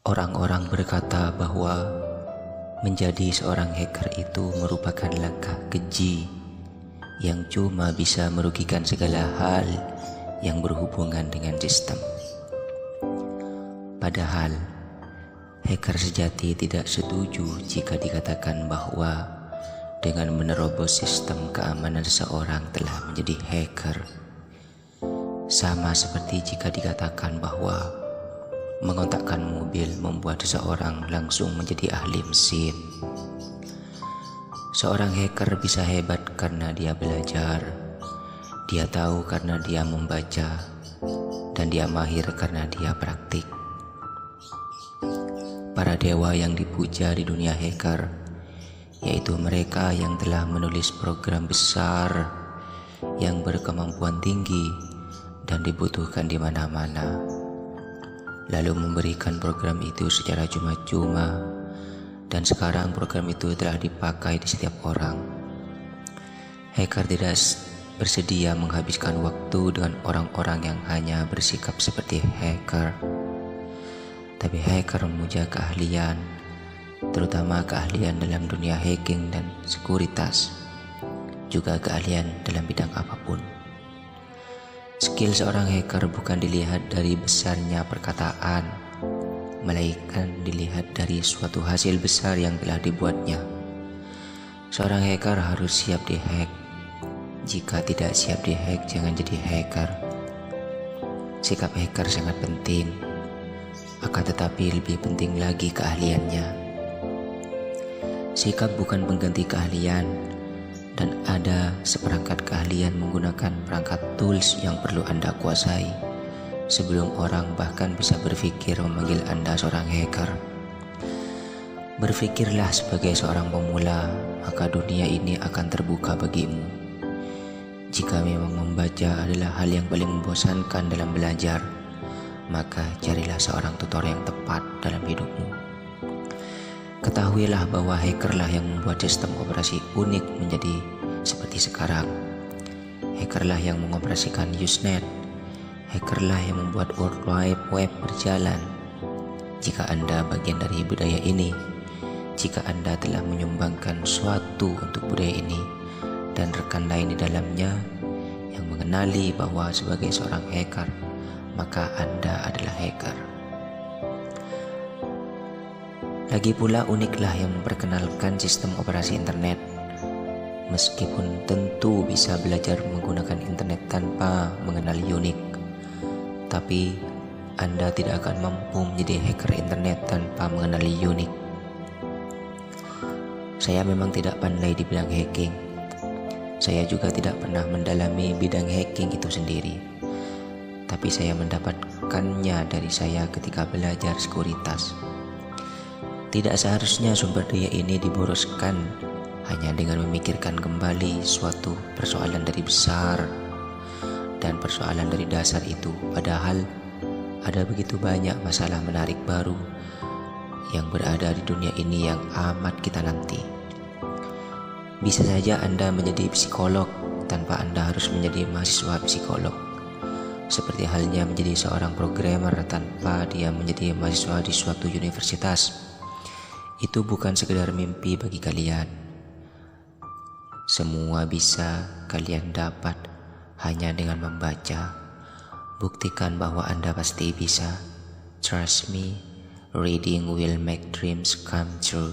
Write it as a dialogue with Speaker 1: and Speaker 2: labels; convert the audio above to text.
Speaker 1: Orang-orang berkata bahwa menjadi seorang hacker itu merupakan langkah keji yang cuma bisa merugikan segala hal yang berhubungan dengan sistem. Padahal, hacker sejati tidak setuju jika dikatakan bahwa dengan menerobos sistem keamanan seseorang telah menjadi hacker. Sama seperti jika dikatakan bahwa mengotakkan mobil membuat seseorang langsung menjadi ahli mesin. Seorang hacker bisa hebat karena dia belajar, dia tahu karena dia membaca, dan dia mahir karena dia praktik. Para dewa yang dipuja di dunia hacker, yaitu mereka yang telah menulis program besar yang berkemampuan tinggi dan dibutuhkan di mana-mana, lalu memberikan program itu secara cuma-cuma, dan sekarang program itu telah dipakai di setiap orang. Hacker tidak bersedia menghabiskan waktu dengan orang-orang yang hanya bersikap seperti hacker. Tapi hacker memuja keahlian, terutama keahlian dalam dunia hacking dan sekuritas, juga keahlian dalam bidang apapun. Skill seorang hacker bukan dilihat dari besarnya perkataan, melainkan dilihat dari suatu hasil besar yang telah dibuatnya. Seorang hacker harus siap dihack. Jika tidak siap dihack, jangan jadi hacker. Sikap hacker sangat penting, akan tetapi lebih penting lagi keahliannya. Sikap bukan pengganti keahlian, dan ada seperangkat keahlian menggunakan perangkat tools yang perlu Anda kuasai sebelum orang bahkan bisa berpikir memanggil Anda seorang hacker. Berpikirlah sebagai seorang pemula, maka dunia ini akan terbuka bagimu. Jika memang membaca adalah hal yang paling membosankan dalam belajar, maka carilah seorang tutor yang tepat dalam hidupmu. Ketahuilah bahwa hackerlah yang membuat sistem operasi unik menjadi seperti sekarang. Hackerlah yang mengoperasikan Usenet. Hackerlah yang membuat World Wide Web berjalan. Jika Anda bagian dari budaya ini, jika Anda telah menyumbangkan suatu untuk budaya ini dan rekan lain di dalamnya yang mengenali bahwa sebagai seorang hacker, maka Anda adalah hacker. Lagi pula uniklah yang memperkenalkan sistem operasi internet. Meskipun tentu bisa belajar menggunakan internet tanpa mengenal Unix, tapi Anda tidak akan mampu menjadi hacker internet tanpa mengenali Unix. Saya memang tidak pandai di bidang hacking. Saya juga tidak pernah mendalami bidang hacking itu sendiri. Tapi saya mendapatkannya dari saya ketika belajar sekuritas. Tidak seharusnya sumber daya ini diboroskan hanya dengan memikirkan kembali suatu persoalan dari besar dan persoalan dari dasar itu. Padahal ada begitu banyak masalah menarik baru yang berada di dunia ini yang amat kita nanti. Bisa saja Anda menjadi psikolog tanpa Anda harus menjadi mahasiswa psikolog. Seperti halnya menjadi seorang programmer tanpa dia menjadi mahasiswa di suatu universitas. Itu bukan sekedar mimpi bagi kalian. Semua bisa kalian dapat hanya dengan membaca. Buktikan bahwa Anda pasti bisa. Trust me, reading will make dreams come true.